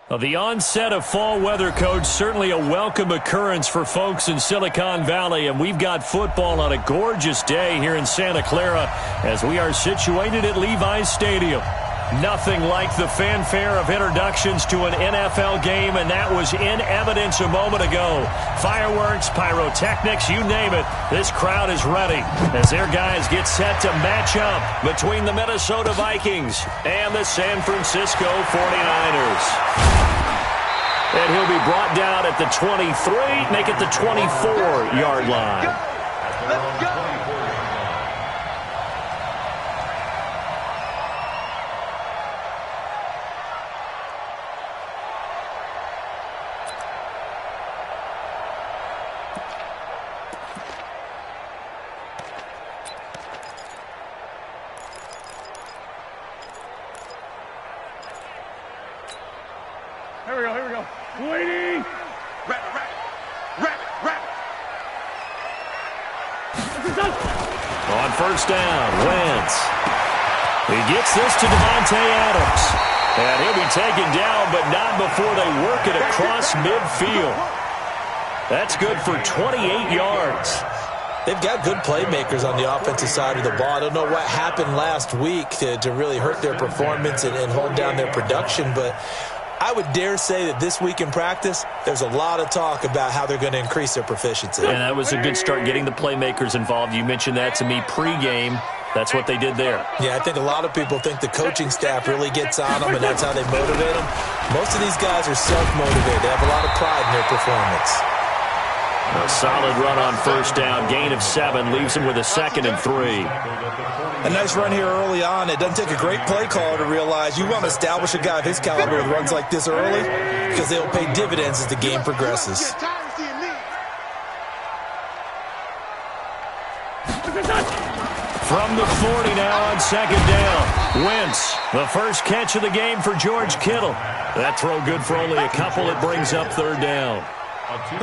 Well, the onset of fall weather, Coach, certainly a welcome occurrence for folks in Silicon Valley, and we've got football on a gorgeous day here in Santa Clara as we are situated at Levi's Stadium. Nothing like the fanfare of introductions to an NFL game, and that was in evidence a moment ago. Fireworks, pyrotechnics, you name it. This crowd is ready as their guys get set to match up between the Minnesota Vikings and the San Francisco 49ers. And he'll be brought down at the 23, make it the 24-yard line. Let's go. Here we go. Waiting. Wrap. On first down, Wentz. He gets this to Davante Adams. And he'll be taken down, but not before they work it across midfield. That's good for 28 yards. They've got good playmakers on the offensive side of the ball. I don't know what happened last week to really hurt their performance and hold down their production, but I would dare say that this week in practice, there's a lot of talk about how they're going to increase their proficiency. And that was a good start, getting the playmakers involved. You mentioned that to me pregame. That's what they did there. Yeah, I think a lot of people think the coaching staff really gets on them, and that's how they motivate them. Most of these guys are self-motivated. They have a lot of pride in their performance. A solid run on first down. Gain of 7 leaves him with a 2nd and 3. A nice run here early on. It doesn't take a great play caller to realize you want to establish a guy of his caliber with runs like this early because they'll pay dividends as the game progresses. From the 40 now on 2nd down. Wentz, the first catch of the game for George Kittle. That throw good for only a couple. It brings up 3rd down.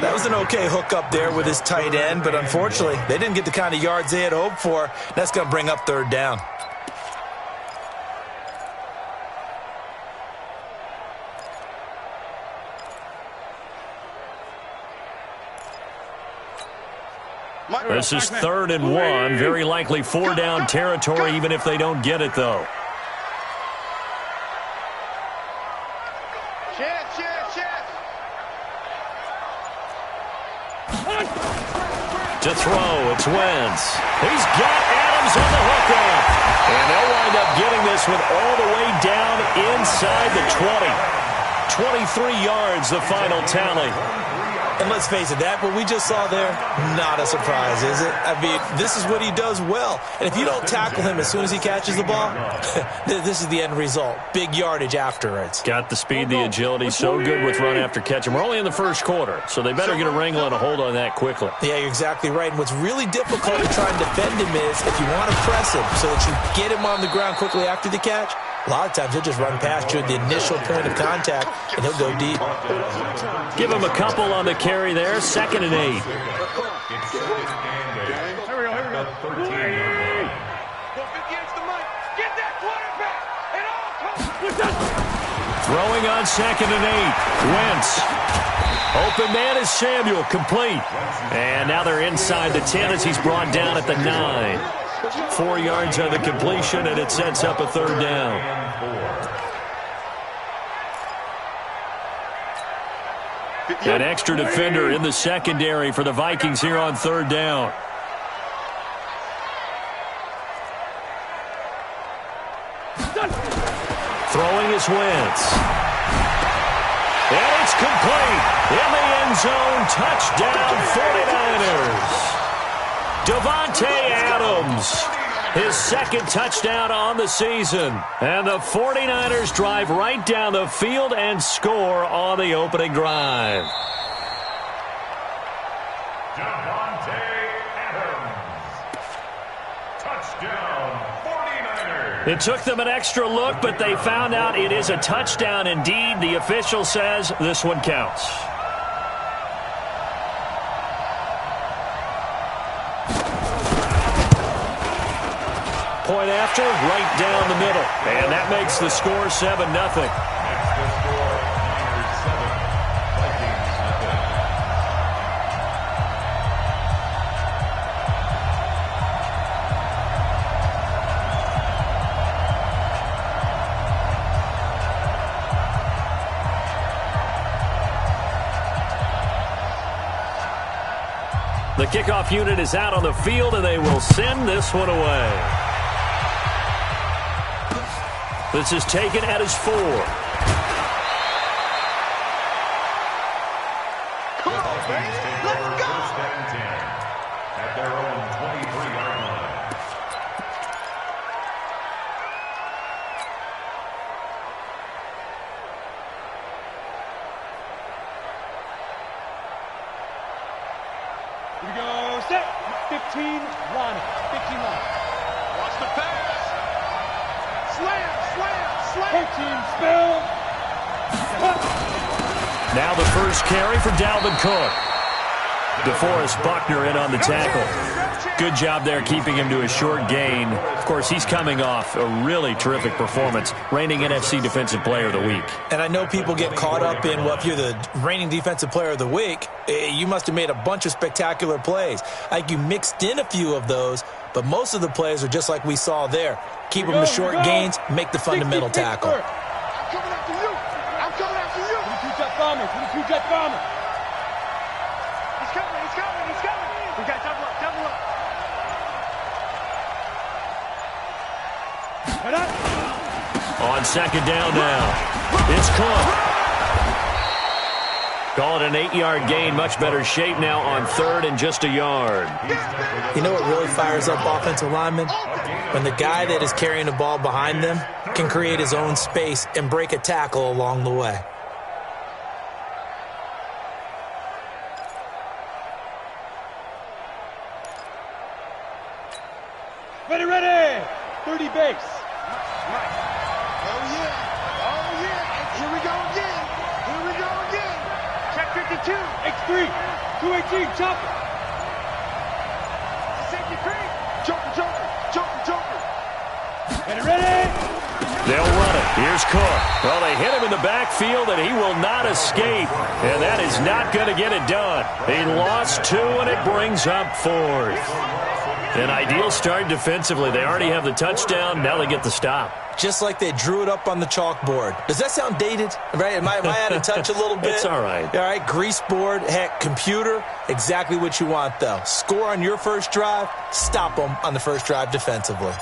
That was an okay hook up there with his tight end, but unfortunately, they didn't get the kind of yards they had hoped for. That's going to bring up 3rd down. This is 3rd and 1. Very likely 4-down territory, even if they don't get it, though. To throw, it's Wentz. He's got Adams on the hookup. And they'll wind up getting this one all the way down inside the 20. 23 yards, the final tally. And let's face it, that what we just saw there, not a surprise, is it? I mean, this is what he does well. And if you don't tackle him as soon as he catches the ball, this is the end result. Big yardage afterwards. Got the speed, the agility, so good with run after catch. And we're only in the first quarter, so they better get a wrangle and a hold on that quickly. Yeah, you're exactly right. And what's really difficult to try and defend him is if you want to press him so that you get him on the ground quickly after the catch, a lot of times he'll just run past you at the initial point of contact, and he'll go deep. Give him a couple on the carry there. 2nd and 8. Here we go. Throwing on 2nd and 8. Wentz. Open man is Samuel, complete. And now they're inside the 10 as he's brought down at the 9. 4 yards on the completion, and it sets up a 3rd down. An extra defender in the secondary for the Vikings here on 3rd down. Throwing is Wentz. And it's complete. In the end zone, touchdown 49ers. Davante Adams, his 2nd touchdown on the season. And the 49ers drive right down the field and score on the opening drive. Davante Adams. Touchdown, 49ers. It took them an extra look, but they found out it is a touchdown indeed. The official says this one counts. Point after, right down the middle. And that makes the score 7-0. The kickoff unit is out on the field, and they will send this one away. This is taken at his 4. Come on, baby. Let's go. First and 10 at their own 23-yard line. Here we go, set. 15 line. 15 line. Watch the pass. Slam, slam, slam. 14 spell. Now the first carry for Dalvin Cook. DeForest Buckner in on the tackle. Good job there keeping him to a short gain. Of course, he's coming off a really terrific performance, reigning NFC Defensive Player of the Week. And I know people get caught up in, well, if you're the reigning Defensive Player of the Week, you must have made a bunch of spectacular plays. Like you mixed in a few of those, but most of the plays are just like we saw there. Keep them to short gains, make the fundamental tackle. I'm coming after you. I'm coming after you. 22 jet bomber. 22 jet bomber. He's coming. He's coming. He's coming. We got double up. Double up. Head up. On second down now, it's Cook. Call it an 8-yard gain. Much better shape now on third and just a yard. You know what really fires up offensive linemen? When the guy that is carrying the ball behind them can create his own space and break a tackle along the way. Ready, ready. 30 base. Right. Oh, yeah. Oh, yeah. Here we go again. Here we go again. Check 52. X3. 218. Chopper. Safety cream. Joker, joker. Joker, joker. Ready, ready. They'll run it. Here's Cook. Well, they hit him in the backfield, and he will not escape. And that is not going to get it done. He lost 2, and it brings up 4th. An ideal start defensively. They already have the touchdown. Now they get the stop. Just like they drew it up on the chalkboard. Does that sound dated? Right? Am I out of touch a little bit? It's all right. All right, grease board, heck, computer, exactly what you want, though. Score on your first drive, stop them on the first drive defensively.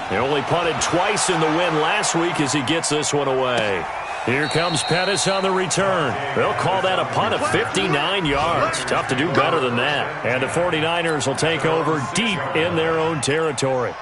They only punted twice in the win last week as he gets this one away. Here comes Pettis on the return. They'll call that a punt of 59 yards. Tough to do better than that. And the 49ers will take over deep in their own territory.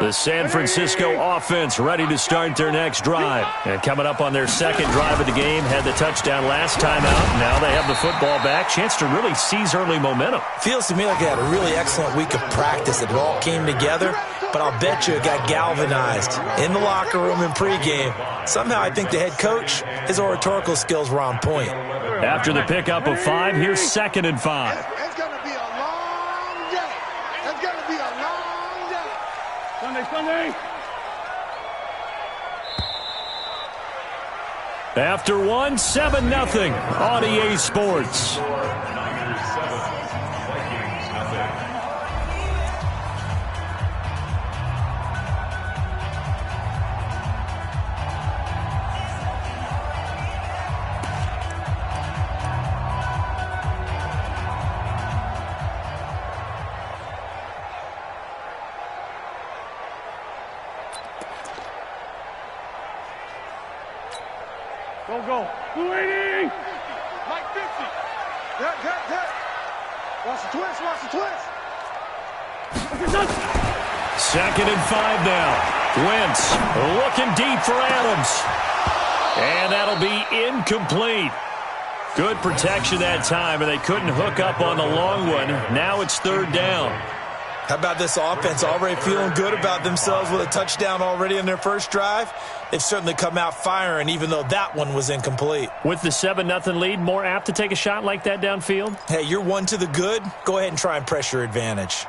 The San Francisco offense ready to start their next drive. And coming up on their second drive of the game, had the touchdown last time out. Now they have the football back. Chance to really seize early momentum. Feels to me like they had a really excellent week of practice. It all came together, but I'll bet you it got galvanized in the locker room in pregame. Somehow I think the head coach, his oratorical skills were on point. After the pickup of 5, here's 2nd and 5. It's going to be a long day. It's going to be a long day. Sunday. After 1, 7-0 on EA Sports. Niners 7, Vikings nothing. Go. 280. Mike 50. Hit. Watch the twist. Watch the twist. 2nd and 5 now. Wentz looking deep for Adams. And that'll be incomplete. Good protection that time, and they couldn't hook up on the long one. Now it's 3rd down. How about this offense already feeling good about themselves with a touchdown already in their first drive? They've certainly come out firing, even though that one was incomplete. With the 7-0 lead, more apt to take a shot like that downfield? Hey, you're one to the good. Go ahead and try and press your advantage.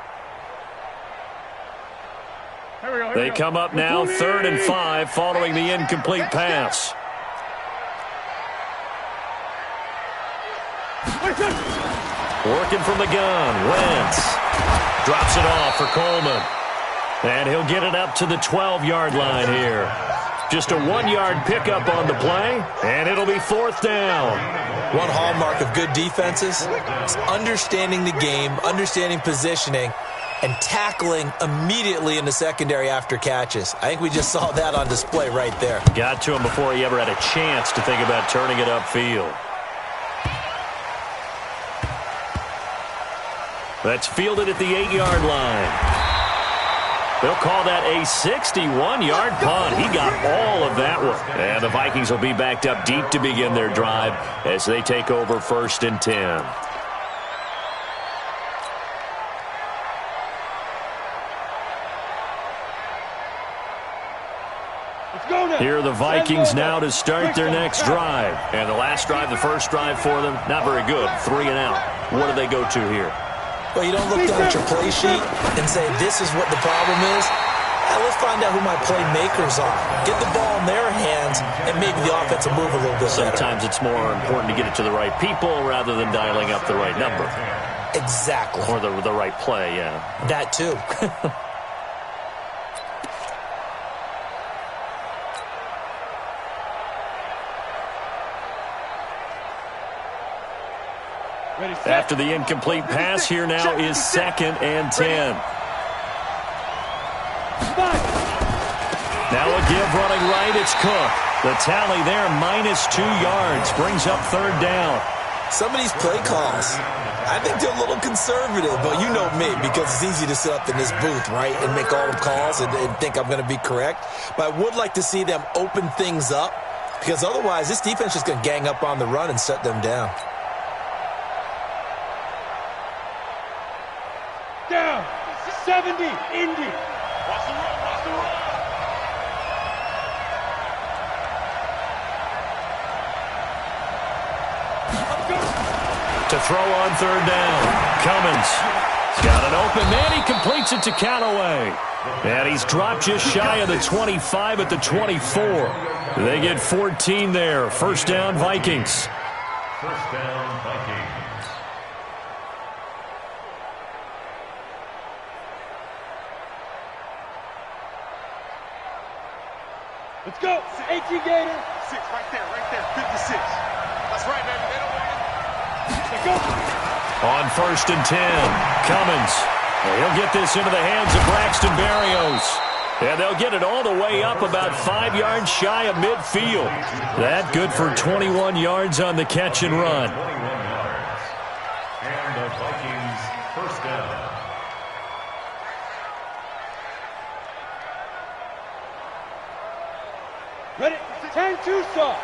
They come up now 3rd and 5 following the incomplete pass. Working from the gun, Wentz drops it off for Coleman. And he'll get it up to the 12-yard line here. Just a 1-yard pickup on the play, and it'll be 4th down. One hallmark of good defenses is understanding the game, understanding positioning, and tackling immediately in the secondary after catches. I think we just saw that on display right there. Got to him before he ever had a chance to think about turning it upfield. That's fielded at the 8-yard line. They'll call that a 61-yard punt. He got all of that one. And the Vikings will be backed up deep to begin their drive as they take over 1st and 10. Here are the Vikings now to start their next drive. And the last drive, the first drive for them, not very good. 3 and out. What do they go to here? Well, you don't look down at your play sheet and say, this is what the problem is. Let's find out who my playmakers are. Get the ball in their hands, and maybe the offense will move a little bit better. Sometimes it's more important to get it to the right people rather than dialing up the right number. Exactly. Or the right play, yeah. That too. After the incomplete pass, here now is 2nd and 10. Now a give running right, it's Cook. The tally there, -2 yards, brings up 3rd down. Some of these play calls, I think they're a little conservative, but you know me, because it's easy to sit up in this booth, right, and make all the calls and think I'm going to be correct. But I would like to see them open things up, because otherwise this defense is going to gang up on the run and shut them down. Down. 70. Indy. Watch the run, watch the run. To throw on 3rd down. Cummins. He's got an open man. He completes it to Callaway. And he's dropped just shy of the 25 at the 24. They get 14 there. 1st down, Vikings. 1st down, Vikings. Let's go. 18 Gator. 6 right there, 56. That's right, baby. They don't want it. Let's go. On 1st and 10, Cummins. He'll get this into the hands of Braxton Berrios. And they'll get it all the way up about 5 yards shy of midfield. That good for 21 yards on the catch and run. 21 yards. And the Vikings 1st down. Ready? 10-2 stop.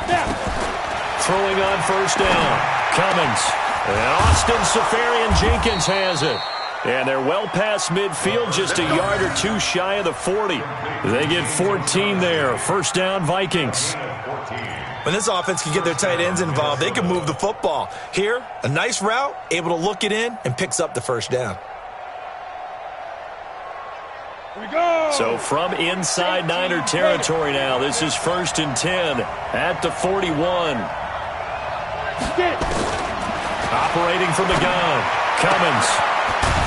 Now. Throwing on 1st down, Cummins. And Austin Safarian-Jenkins has it. And they're well past midfield, just a yard or 2 shy of the 40. They get 14 there. 1st down, Vikings. When this offense can get their tight ends involved, they can move the football. Here, a nice route, able to look it in, and picks up the 1st down. Here we go. So from inside Niner territory now, this is 1st and 10 at the 41. Operating from the gun, Cummins.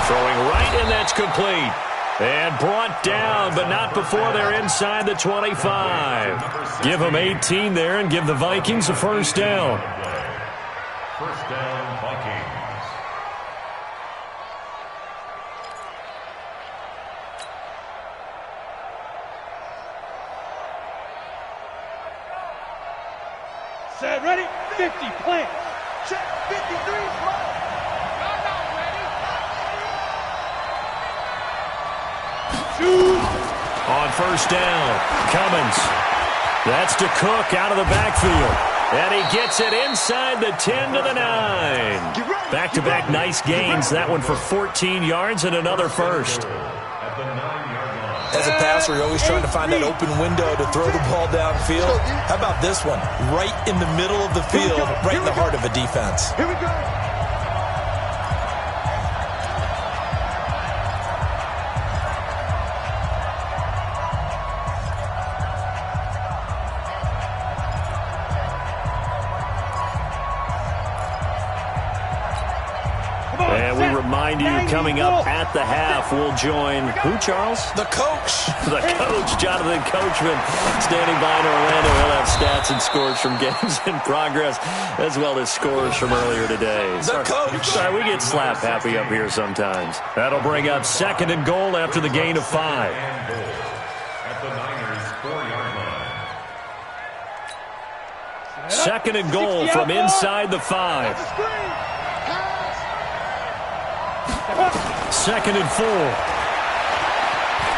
Throwing right, and that's complete. And brought down, but not before they're inside the 25. Give them 18 there and give the Vikings a 1st down. 1st down, Vikings. Set, ready? 50, plant. Check, 53, slow. Shoot. On 1st down, Cummins. That's to Cook out of the backfield. And he gets it inside the 10 to the 9. Back-to-back nice gains. That one for 14 yards and another 1st. At the 9-yard line. As a passer, you're always trying to find that open window to throw the ball downfield. How about this one? Right in the middle of the field, right in the heart of a defense. Here we go. And we remind remind you, coming up at the half, we'll join who, Charles? The coach. The coach, Jonathan Coachman, standing by in Orlando. He'll have stats and scores from games in progress, as well as scores from earlier today. The coach. Sorry, we get slap happy up here sometimes. That'll bring up 2nd and goal after the gain of 5. At the Niners' 4-yard line. 2nd and goal from inside the 5. 2nd and 4.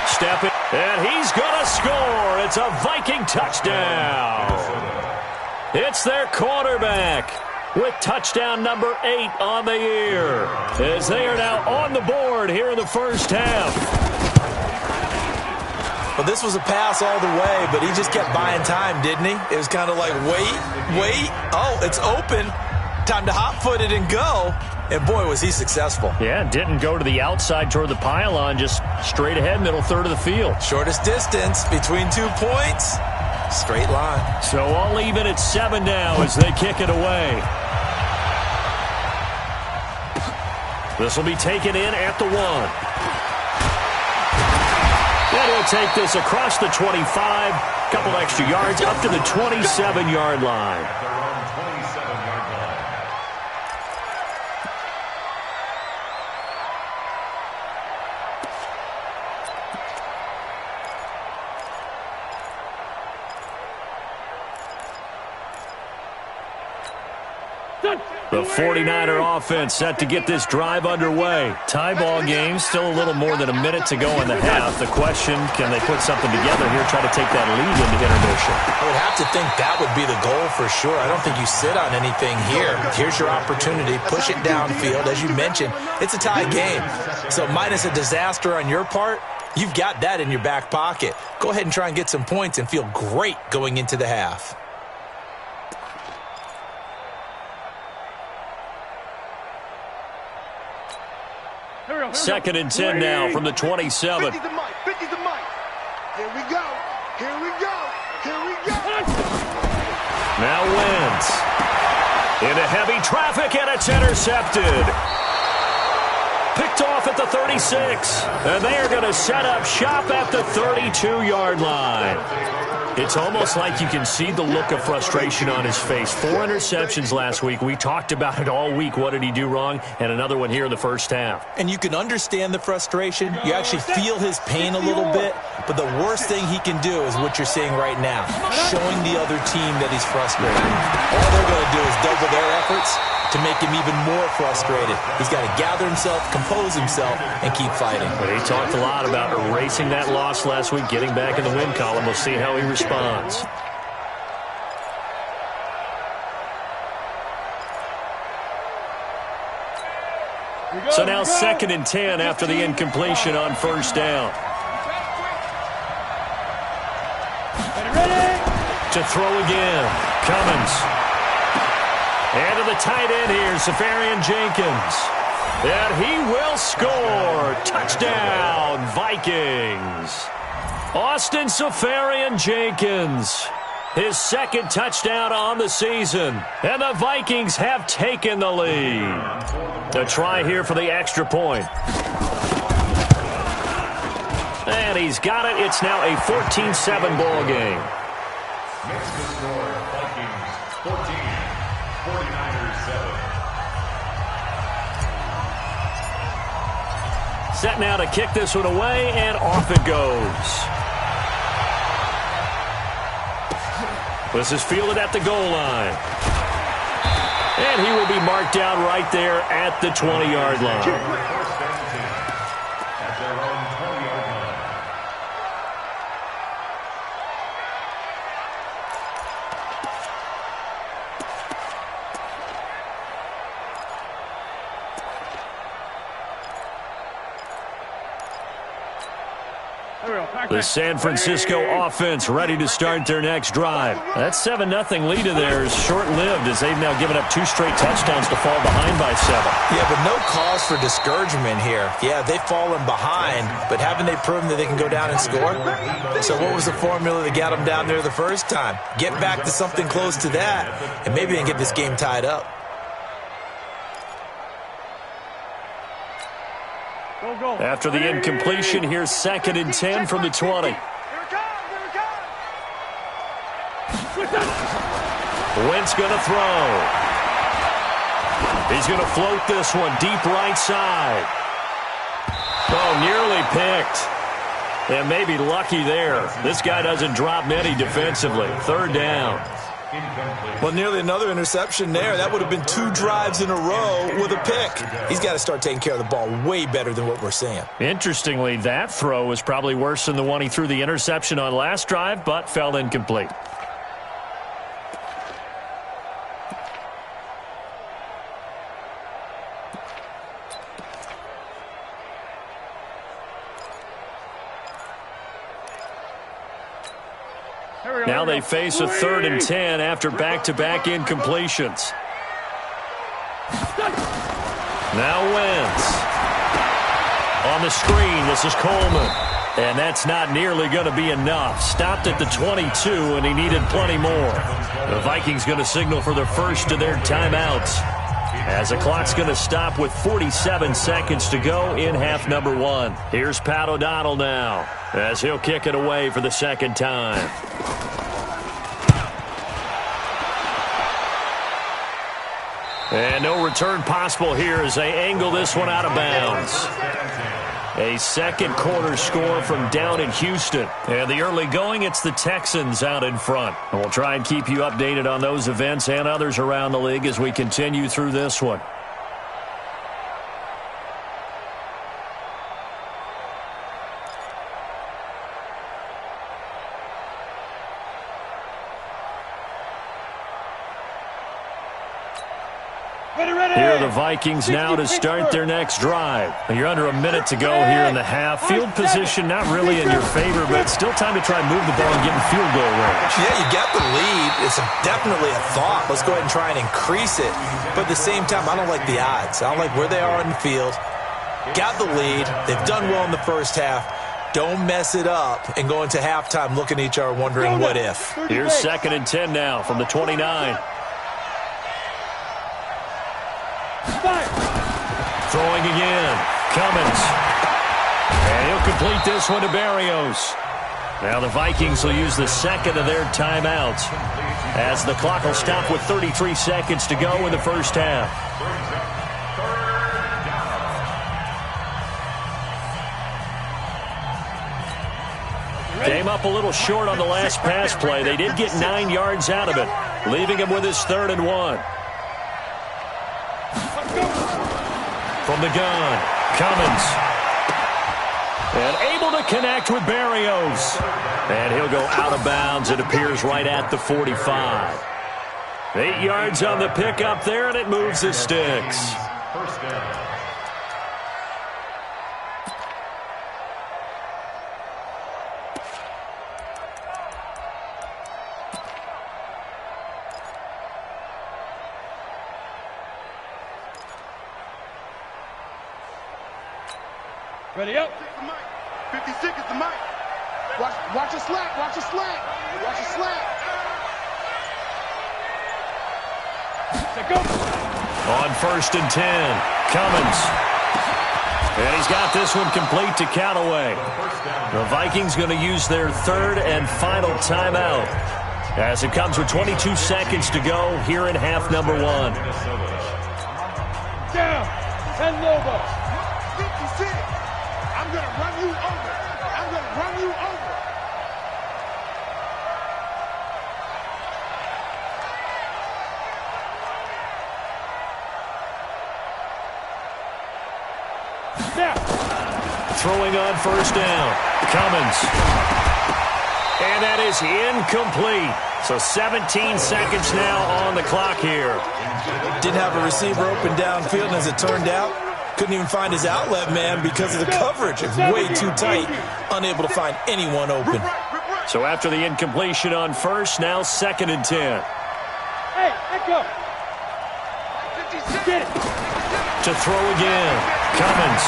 Step it, and he's going to score. It's a Viking touchdown. It's their quarterback with touchdown number 8 on the year, as they are now on the board here in the first half. Well, this was a pass all the way, but he just kept buying time, didn't he? It was kind of like, wait. Oh, it's open. Time to hot-foot it and go. And, boy, was he successful. Yeah, didn't go to the outside toward the pylon, just straight ahead, middle third of the field. Shortest distance between 2 points. Straight line. So all even at 7 now as they kick it away. This will be taken in at the 1. And he'll take this across the 25. Couple extra yards up to the 27-yard line. At their own 27-yard line. The 49er offense set to get this drive underway. Tie ball game, still a little more than a minute to go in the half. The question, can they put something together here, try to take that lead into intermission? I would have to think that would be the goal for sure. I don't think you sit on anything here. Here's your opportunity. Push it downfield. As you mentioned, it's a tie game. So minus a disaster on your part, you've got that in your back pocket. Go ahead and try and get some points and feel great going into the half. Second and 10 now from the 27. 50's the mic. 50's the mic. Here we go. Here we go. Here we go. Now Wentz. Into heavy traffic, and it's intercepted. Picked off at the 36. And they are going to set up shop at the 32-yard line. It's almost like you can see the look of frustration on his face. 4 interceptions last week. We talked about it all week. What did he do wrong? And another one here in the first half. And you can understand the frustration. You actually feel his pain a little bit. But the worst thing he can do is what you're seeing right now, showing the other team that he's frustrated. All they're going to do is double their efforts to make him even more frustrated. He's got to gather himself, compose himself, and keep fighting. Well, he talked a lot about erasing that loss last week, getting back in the win column. We'll see how he responds. So now 2nd and 10 after the incompletion on first down. To throw again, Cummins. And to the tight end here, Safarian Jenkins. And he will score. Touchdown, Vikings. Austin Safarian Jenkins. His 2nd touchdown on the season. And the Vikings have taken the lead. A try here for the extra point. And he's got it. It's now a 14-7 ball game. Makes the score Vikings 14, 49ers 7. Set now to kick this one away, and off it goes. This is fielded at the goal line. And he will be marked down right there at the 20-yard line. First and 10 at their own 20-yard line. The San Francisco offense ready to start their next drive. That 7-0 lead of theirs short-lived as they've now given up 2 straight touchdowns to fall behind by 7. Yeah, but no cause for discouragement here. Yeah, they've fallen behind, but haven't they proven that they can go down and score? So what was the formula that got them down there the first time? Get back to something close to that, and maybe they can get this game tied up. After the incompletion, here's 2nd and 10 from the 20. Wentz going to throw. He's going to float this one deep right side. Oh, nearly picked. And maybe lucky there. This guy doesn't drop many defensively. 3rd down. Well, nearly another interception there. That would have been 2 drives in a row with a pick. He's got to start taking care of the ball way better than what we're seeing. Interestingly, that throw was probably worse than the one he threw the interception on last drive, but fell incomplete. Now they face a 3rd and 10 after back-to-back incompletions. Now Wentz. On the screen, this is Coleman. And that's not nearly going to be enough. Stopped at the 22, and he needed plenty more. The Vikings going to signal for the first of their timeouts, as the clock's going to stop with 47 seconds to go in half number 1. Here's Pat O'Donnell now, as he'll kick it away for the 2nd time. And no return possible here as they angle this one out of bounds. A 2nd quarter score from down in Houston. And the early going, it's the Texans out in front. And we'll try and keep you updated on those events and others around the league as we continue through this one. Here are the Vikings now to start their next drive. You're under a minute to go here in the half. Field position not really in your favor, but still time to try and move the ball and get in field goal range. Yeah, you got the lead. It's definitely a thought. Let's go ahead and try and increase it. But at the same time, I don't like the odds. I don't like where they are on the field. Got the lead. They've done well in the first half. Don't mess it up and go into halftime looking at each other wondering what if. Here's 2nd and 10 now from the 29. Throwing again. Cummins. And he'll complete this one to Barrios. Now the Vikings will use the 2nd of their timeouts, as the clock will stop with 33 seconds to go in the first half. Came up a little short on the last pass play. They did get 9 yards out of it, leaving him with his 3rd and 1. From the gun, Cummins. And able to connect with Barrios. And he'll go out of bounds, it appears, right at the 45. 8 yards on the pickup there, and it moves the sticks. First down. Ready up. 50 seconds to Mike. Watch your slack. Watch your slack. Watch your slack. Set go. On 1st and 10, Cummins. And he's got this one complete to Callaway. The Vikings going to use their 3rd and final timeout, as it comes with 22 seconds to go here in half number 1. Down. 10 Lobos. 56. I'm going to run you over. I'm going to run you over. Snap. Throwing on 1st down, Cummins. And that is incomplete. So 17 seconds now on the clock here. Didn't have a receiver open downfield, and as it turned out, couldn't even find his outlet man because of the coverage. It's way too tight, unable to find anyone open. So after the incompletion on 1st, now 2nd and 10. Hey, echo. Get it. To throw again, Cummins.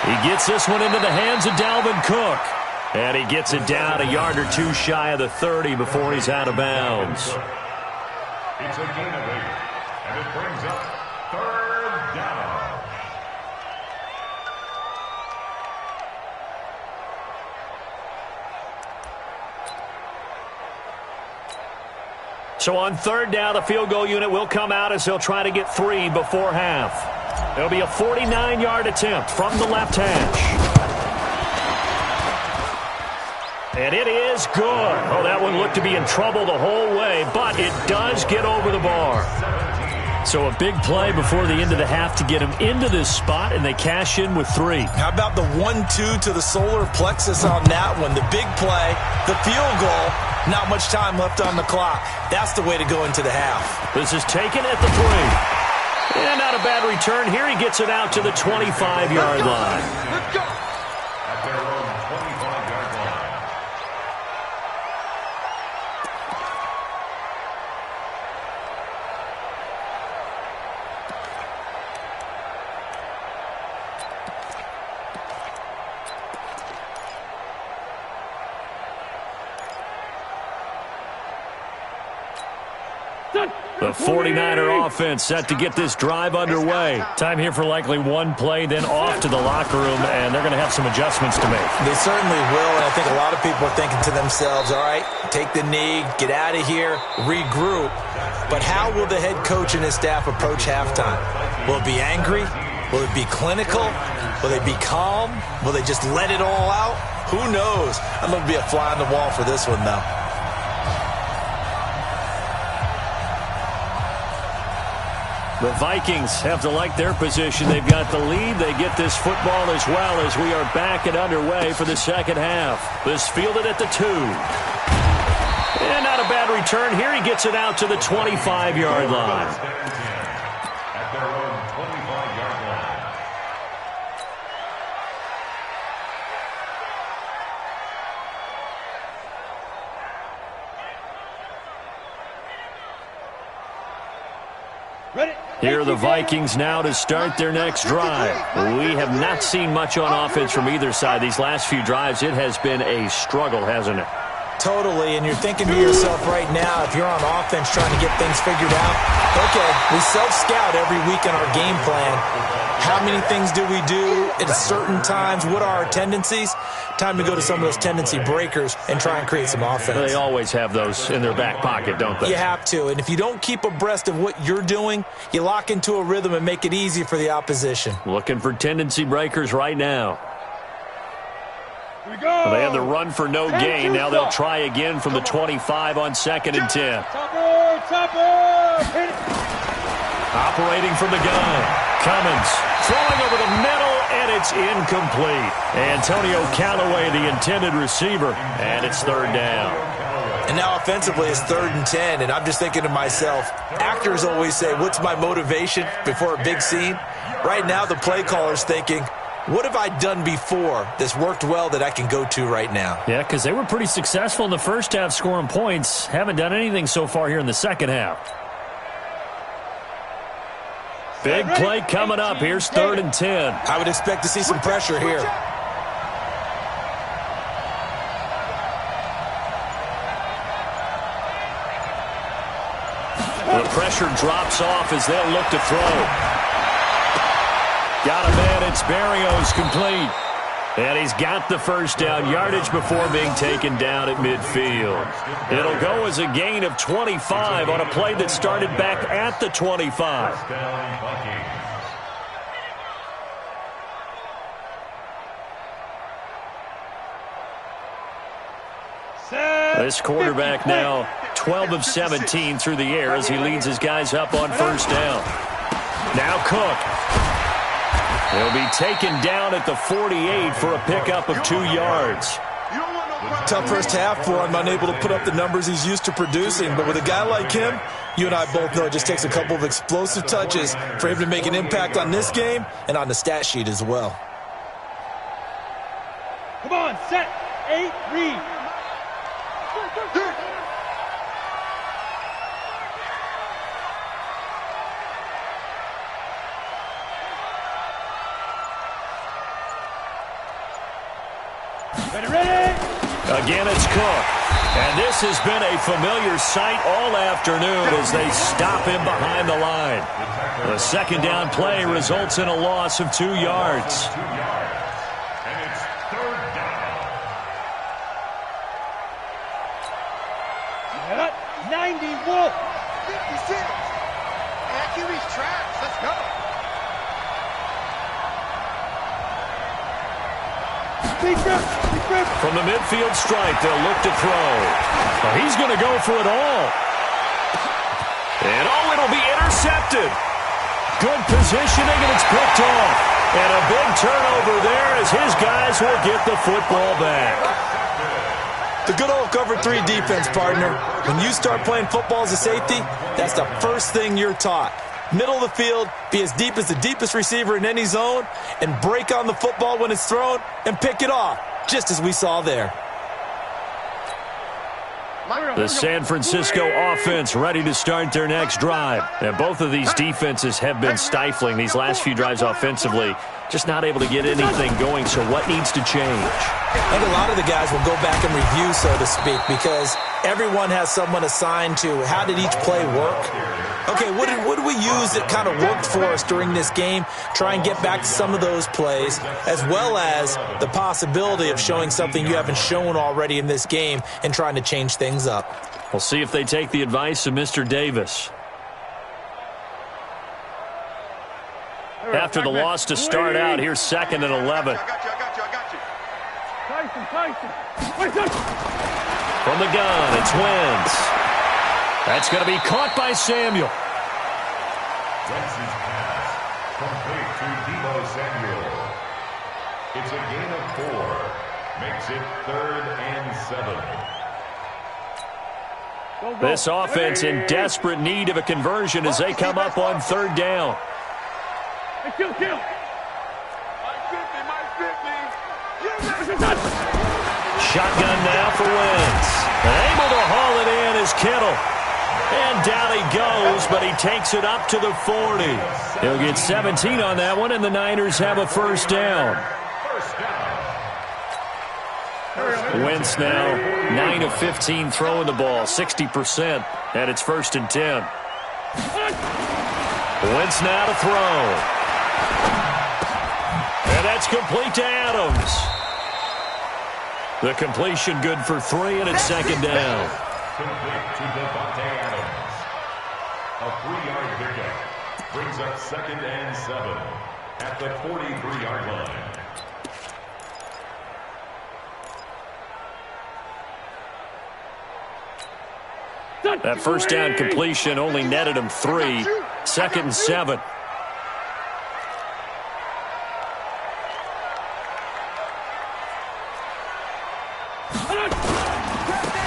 He gets this one into the hands of Dalvin Cook. And he gets it down a yard or two shy of the 30 before he's out of bounds. It's a gain of 8, and it brings up 3rd down. So on third down, the field goal unit will come out as they'll try to get 3 before half. It'll be a 49-yard attempt from the left hash. And it is good. Oh, that one looked to be in trouble the whole way, but it does get over the bar. So a big play before the end of the half to get him into this spot, and they cash in with 3. How about the 1-2 to the solar plexus on that one? The big play, the field goal, not much time left on the clock. That's the way to go into the half. This is taken at the 3. And not a bad return. Here he gets it out to the 25-yard line. Let's go. At their own 25-yard line. The 49er offense set to get this drive underway. Time here for likely one play, then off to the locker room, and they're going to have some adjustments to make. They certainly will, and I think a lot of people are thinking to themselves, all right, take the knee, get out of here, regroup. But how will the head coach and his staff approach halftime? Will it be angry? Will it be clinical? Will they be calm? Will they just let it all out? Who knows? I'm going to be a fly on the wall for this one, though. The Vikings have to like their position. They've got the lead. They get this football as well as we are back and underway for the second half. This fielded at the 2. And not a bad return. Here he gets it out to the 25-yard line. At their own 25-yard line. Here are the Vikings now to start their next drive. We have not seen much on offense from either side. These last few drives, it has been a struggle, hasn't it? Totally, and you're thinking to yourself right now, if you're on offense trying to get things figured out, okay, we self-scout every week in our game plan. How many things do we do at certain times? What are our tendencies? Time to go to some of those tendency breakers and try and create some offense. They always have those in their back pocket, don't they? You have to, and if you don't keep abreast of what you're doing, you lock into a rhythm and make it easy for the opposition. Looking for tendency breakers right now. Here we go. Well, they had the run for no gain. Now they'll try again from the 25 on 2nd and 10. Topper, hit it. Operating from the gun. Cummins throwing over the middle, and it's incomplete. Antonio Callaway, the intended receiver, and it's 3rd down. And now offensively it's 3rd and 10, and I'm just thinking to myself, actors always say, what's my motivation before a big scene? Right now the play caller's thinking, what have I done before that's worked well that I can go to right now? Yeah, because they were pretty successful in the first half scoring points. Haven't done anything so far here in the second half. Big play coming up. Here's 3rd and 10. I would expect to see some pressure here. The pressure drops off as they'll look to throw. Got a man. It's Berrios complete. And he's got the first down yardage before being taken down at midfield. It'll go as a gain of 25 on a play that started back at the 25. This quarterback now 12 of 17 through the air as he leads his guys up on 1st down. Now Cook. He'll be taken down at the 48 for a pickup of 2 yards. Tough first half for him, unable to put up the numbers he's used to producing. But with a guy like him, you and I both know it just takes a couple of explosive touches for him to make an impact on this game and on the stat sheet as well. Come on, set, 8, read. Ready. Again, it's Cook. And this has been a familiar sight all afternoon as they stop him behind the line. The 2nd down play results in a loss of 2 yards. And it's 3rd down. 91. Wall. 56. And QB's trash. Let's go. From the midfield stripe, they'll look to throw. Well, he's going to go for it all. And, it'll be intercepted. Good positioning, and it's picked off. And a big turnover there as his guys will get the football back. The good old cover 3 defense, partner. When you start playing football as a safety, that's the first thing you're taught. Middle of the field, be as deep as the deepest receiver in any zone, and break on the football when it's thrown and pick it off, just as we saw there. The San Francisco offense ready to start their next drive. And both of these defenses have been stifling these last few drives offensively. Just not able to get anything going, so what needs to change? I think a lot of the guys will go back and review, so to speak, because everyone has someone assigned to how did each play work. Okay, what did we use that kind of worked for us during this game? Try and get back to some of those plays, as well as the possibility of showing something you haven't shown already in this game and trying to change things up. We'll see if they take the advice of Mr. Davis. After the loss to start out, here's 2nd and 11. I got you. From the gun, it's Wentz. That's going to be caught by Samuel. Wentz's pass complete to Deebo Samuel. It's a gain of 4. Makes it 3rd and 7. This offense in desperate need of a conversion as they come up on 3rd down. Kill. Shotgun now for Wentz. Able to haul it in is Kittle. And down he goes, but he takes it up to the 40. He'll get 17 on that one, and the Niners have a 1st down. Wentz now 9 of 15 throwing the ball, 60%, and it's 1st and 10. Wentz now to throw. And that's complete to Adams. The completion good for 3, and it's 2nd down. Complete to Devontae Adams. A 3-yard pickup brings up 2nd and 7 at the 43-yard line. That 1st down completion only netted him 3. 2nd and 7.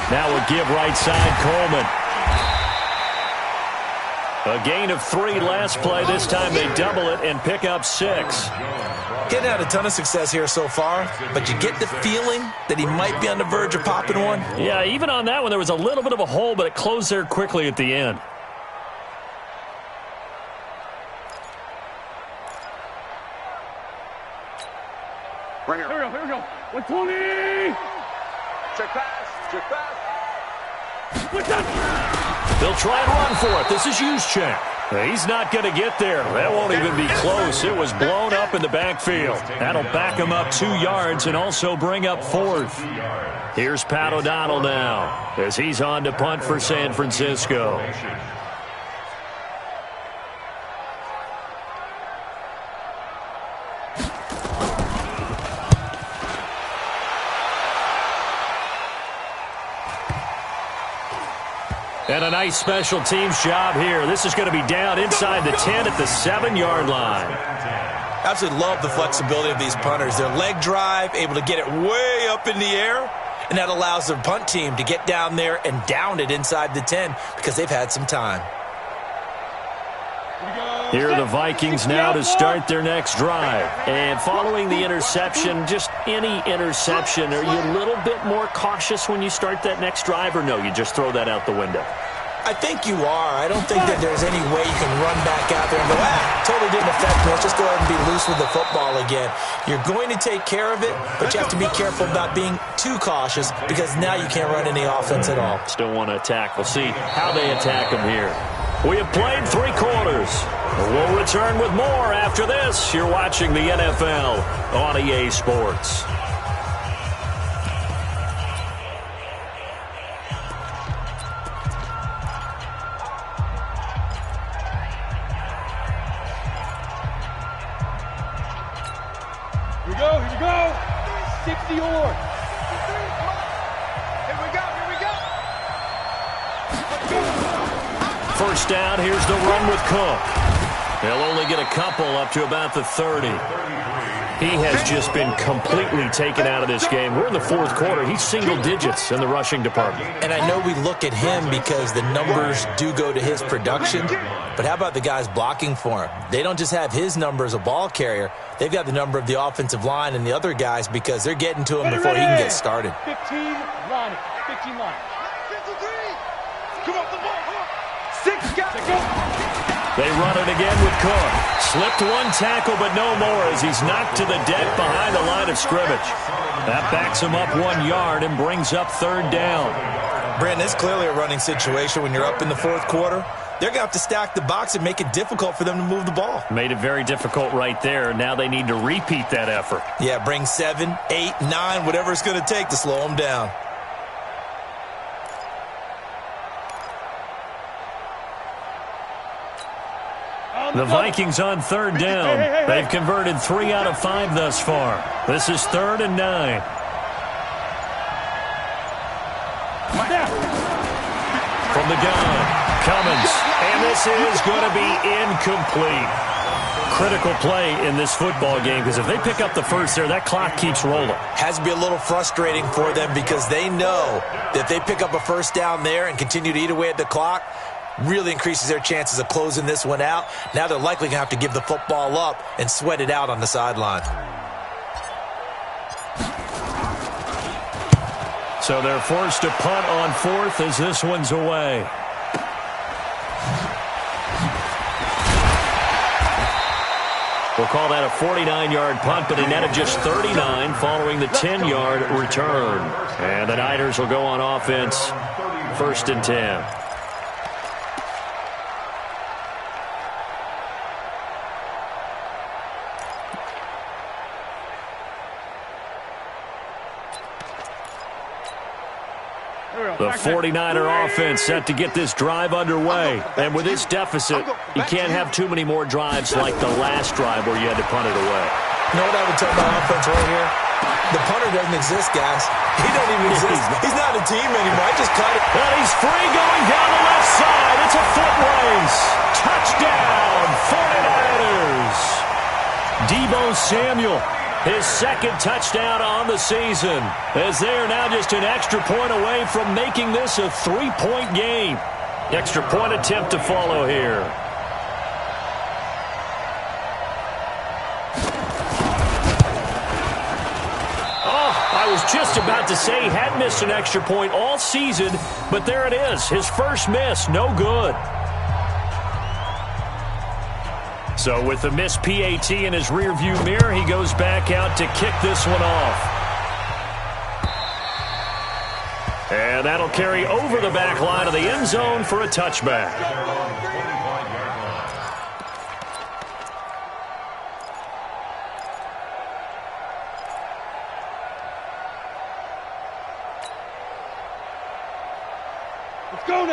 Now a give right side, Coleman. A gain of 3 last play. This time they double it and pick up 6. Getting had a ton of success here so far, but you get the feeling that he might be on the verge of popping one. Yeah, even on that one, there was a little bit of a hole, but it closed there quickly at the end. Right here. Here we go. 120. Check pass. They'll try and run for it. This is Juszczyk. He's not going to get there. That won't even be close. It was blown up in the backfield. That'll back him up 2 yards and also bring up 4th. Here's Pat O'Donnell now as he's on to punt for San Francisco. And a nice special teams job here. This is going to be down inside the 10 at the 7-yard line. Absolutely love the flexibility of these punters. Their leg drive, able to get it way up in the air, and that allows their punt team to get down there and down it inside the 10 because they've had some time. Here are the Vikings now to start their next drive. And following the interception, just any interception, are you a little bit more cautious when you start that next drive, or no, you just throw that out the window? I think you are. I don't think that there's any way you can run back out there and go, totally didn't affect me. Let's just go ahead and be loose with the football again. You're going to take care of it, but you have to be careful about being too cautious because now you can't run any offense at all. Still want to attack. We'll see how they attack them here. We have played 3 quarters. We'll return with more after this. You're watching the NFL on EA Sports. Go. 60 or. Here we go. First down, here's the run with Cook. They'll only get a couple up to about the 30. He has just been completely taken out of this game. We're in the fourth quarter. He's single digits in the rushing department. And I know we look at him because the numbers do go to his production, but how about the guys blocking for him? They don't just have his number as a ball carrier. They've got the number of the offensive line and the other guys because they're getting to him before he can get started. 15 line. 15 line. 53. Come on, the ball. Come on. 6 guys. They run it again with Cook. Slipped one tackle, but no more as he's knocked to the deck behind the line of scrimmage. That backs him up 1 yard and brings up third down. Brandon, it's clearly a running situation when you're up in the fourth quarter. They're going to have to stack the box and make it difficult for them to move the ball. Made it very difficult right there. Now they need to repeat that effort. Yeah, bring 7, 8, 9, whatever it's going to take to slow them down. The Vikings on third down. They've converted 3 out of 5 thus far. This is 3rd and 9. From the gun, Cummins. And this is going to be incomplete. Critical play in this football game because if they pick up the first there, that clock keeps rolling. Has to be a little frustrating for them because they know that they pick up a first down there and continue to eat away at the clock, really increases their chances of closing this one out. Now they're likely going to have to give the football up and sweat it out on the sideline. So they're forced to punt on 4th as this one's away. We'll call that a 49-yard punt, but a net of just 39 following the 10-yard return. And the Niners will go on offense, 1st and 10. The 49er offense set to get this drive underway. And with this deficit, you can't have too many more drives like the last drive where you had to punt it away. You know what I would tell my offense right here? The punter doesn't exist, guys. He doesn't even exist. He's not a team anymore. I just cut it. And he's free going down the left side. It's a foot race. Touchdown, 49ers. Deebo Samuel. His 2nd touchdown on the season, as they are now just an extra point away from making this a 3-point game. Extra point attempt to follow here. Oh, I was just about to say he had missed an extra point all season, but there it is. His first miss, no good. So with the missed PAT in his rearview mirror, he goes back out to kick this one off. And that'll carry over the back line of the end zone for a touchback.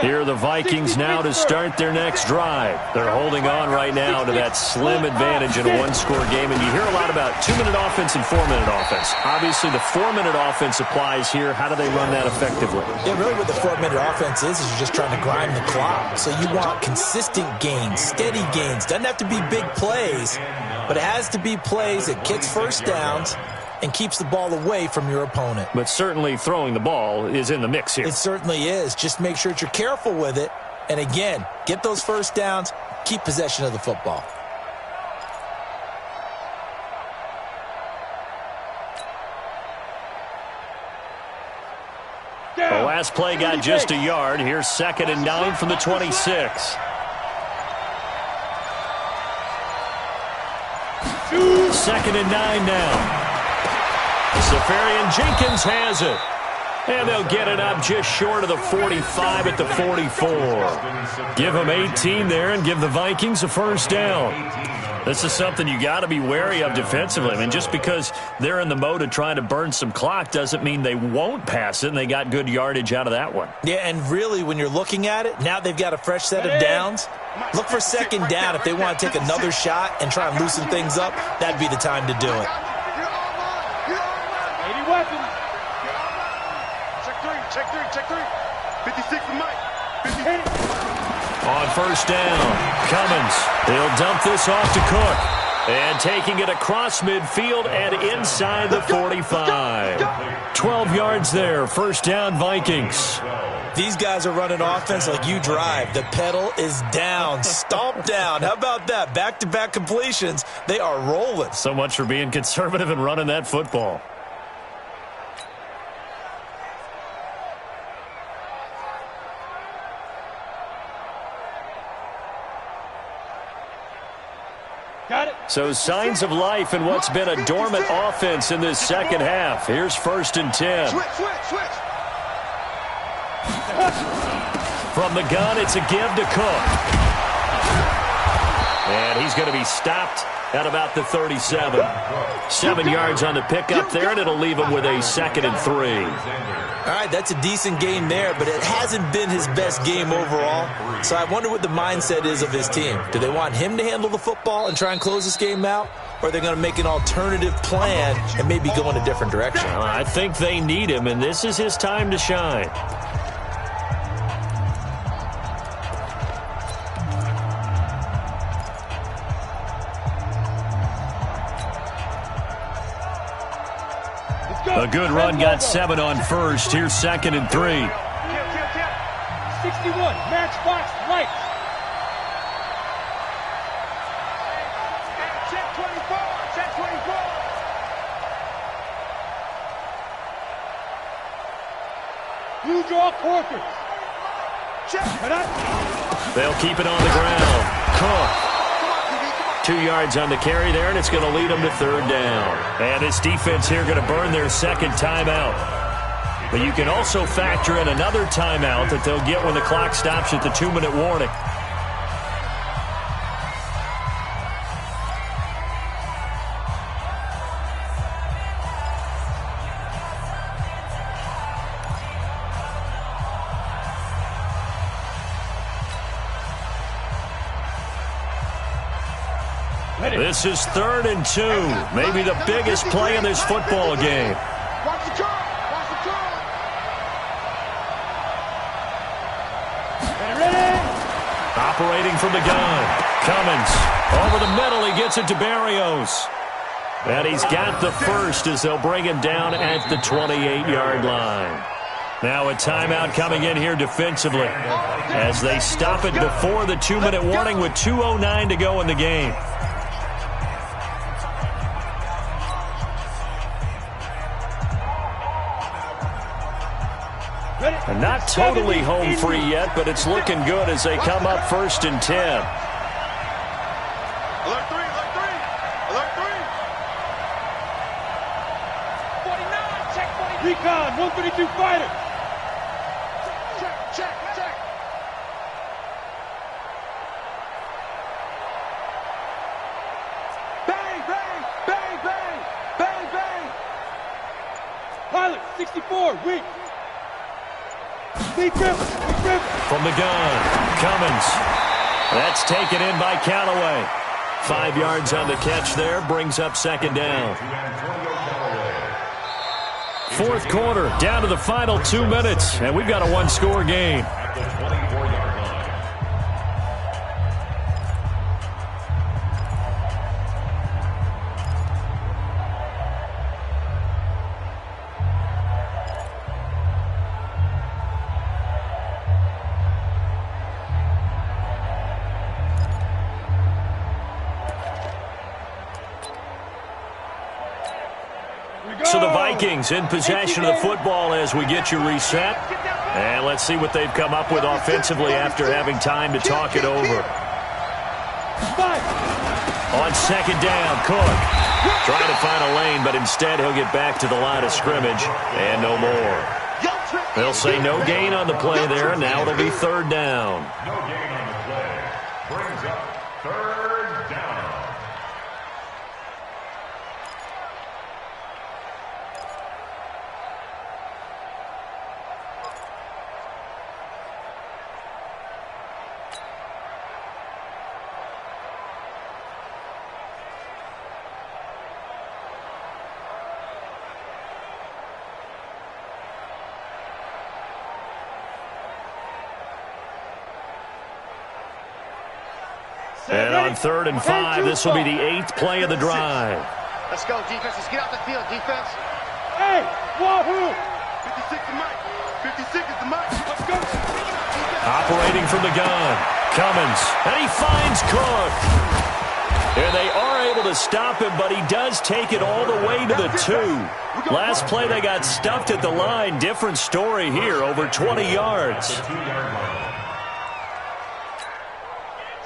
Here are the Vikings now to start their next drive. They're holding on right now to that slim advantage in a one-score game. And you hear a lot about 2-minute offense and 4-minute offense. Obviously, the 4-minute offense applies here. How do they run that effectively? Yeah, really what the 4-minute offense is you're just trying to grind the clock. So you want consistent gains, steady gains. Doesn't have to be big plays, but it has to be plays that gets first downs and keeps the ball away from your opponent. But certainly throwing the ball is in the mix here. It certainly is. Just make sure that you're careful with it. And again, get those first downs, keep possession of the football. The last play got just a yard. Here's 2nd and 9 from the 26. 2nd and 9 now. Safarian Jenkins has it. And they'll get it up just short of the 45 at the 44. Give them 18 there and give the Vikings a first down. This is something you got to be wary of defensively. I mean, just because they're in the mode of trying to burn some clock doesn't mean they won't pass it, and they got good yardage out of that one. Yeah, and really, when you're looking at it, now they've got a fresh set of downs. Look for 2nd down. If they want to take another shot and try and loosen things up, that'd be the time to do it. Any weapons? Check three. 56 for Mike. 50. On first down, Cummins. He'll dump this off to Cook. And taking it across midfield and inside the 45. 12 yards there. First down, Vikings. These guys are running offense like you drive. The pedal is down, stomped down. How about that? Back-to-back completions. They are rolling. So much for being conservative and running that football. Got it. So signs of life in what's been a dormant offense in this second half. Here's first and 10. Switch. From the gun, it's a give to Cook. And he's going to be stopped at about the 37. 7 yards on the pickup there, and it'll leave him with a 2nd and 3. All right, that's a decent game there, but it hasn't been his best game overall. So I wonder what the mindset is of his team. Do they want him to handle the football and try and close this game out? Or are they going to make an alternative plan and maybe go in a different direction? I think they need him, and this is his time to shine. A good run got 7 on first. Here's 2nd and 3. 61, matchbox right. Check 24. Blue draw quarters. Check. They'll keep it on the ground. Cook. 2 yards on the carry there, and it's going to lead them to 3rd down. And this defense here going to burn their 2nd timeout. But you can also factor in another timeout that they'll get when the clock stops at the 2-minute warning. This is 3rd and 2. Maybe the biggest play in this football game. Watch the curve. Ready. Operating from the gun. Cummins. Over the middle, he gets it to Barrios. And he's got the first as they'll bring him down at the 28-yard line. Now a timeout coming in here defensively as they stop it before the 2-minute warning with 2:09 to go in the game. And not totally home free yet, but it's looking good as they come up 1st and 10. Alert three. 49, check 49. Recon, 132 fighter. Check. Bang. Pilot, 64, weak. Big rip. From the gun, Cummins. That's taken in by Callaway. 5 yards on the catch there, brings up 2nd down. 4th quarter, down to the final 2 minutes, and we've got a 1-score game. At the 24-yard line. So the Vikings in possession of the football as we get you reset. And let's see what they've come up with offensively after having time to talk it over. On 2nd down, Cook. Trying to find a lane, but instead he'll get back to the line of scrimmage and no more. They'll say no gain on the play there, and now it'll be 3rd down. No gain on the play. Brings up 3rd down. And on 3rd and 5, this will be the 8th play of the drive. Let's go, defense. Let's get out the field, defense. Hey, wahoo! 56 is Mike. 56 is the Mike. Let's go. Operating from the gun, Cummins, and he finds Cook. And they are able to stop him, but he does take it all the way to the 2. Last play, they got stuffed at the line. Different story here, over 20 yards.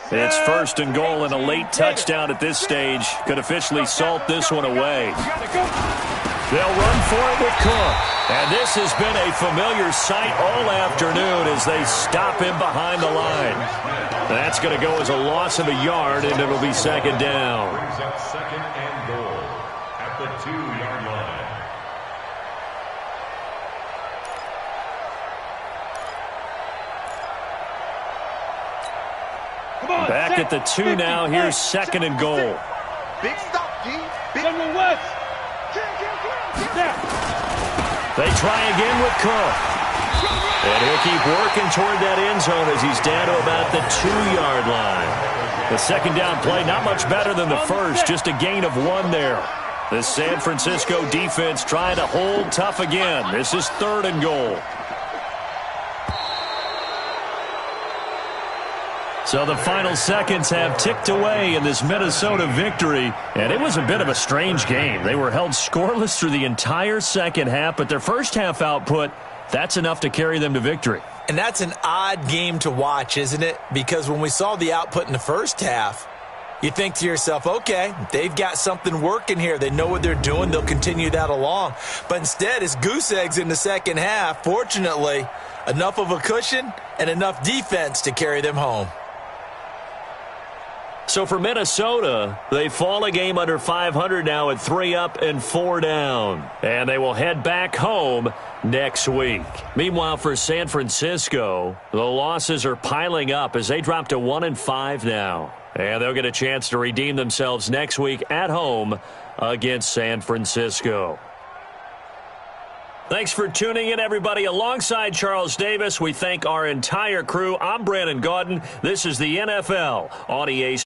It's 1st and goal, and a late touchdown at this stage could officially salt this one away. They'll run for it with Cook. And this has been a familiar sight all afternoon as they stop him behind the line. That's going to go as a loss of a yard, and it'll be 2nd down. Brings up 2nd and goal at the 2-yard line. Come on, Back at the 2 now. Here's 2nd and goal. Big stop, D. Big. General West. They try again with Cook. And he'll keep working toward that end zone as he's down to about the 2-yard line. The 2nd down play, not much better than the first, just a gain of 1 there. The San Francisco defense trying to hold tough again. This is 3rd and goal. So the final seconds have ticked away in this Minnesota victory, and it was a bit of a strange game. They were held scoreless through the entire second half, but their first half output, that's enough to carry them to victory. And that's an odd game to watch, isn't it? Because when we saw the output in the first half, you think to yourself, okay, they've got something working here. They know what they're doing. They'll continue that along. But instead, it's goose eggs in the second half. Fortunately, enough of a cushion and enough defense to carry them home. So for Minnesota, they fall a game under 500 now at 3 up and 4 down. And they will head back home next week. Meanwhile, for San Francisco, the losses are piling up as they drop to 1 and 5 now. And they'll get a chance to redeem themselves next week at home against San Francisco. Thanks for tuning in, everybody. Alongside Charles Davis, we thank our entire crew. I'm Brandon Gaudin. This is the NFL on EA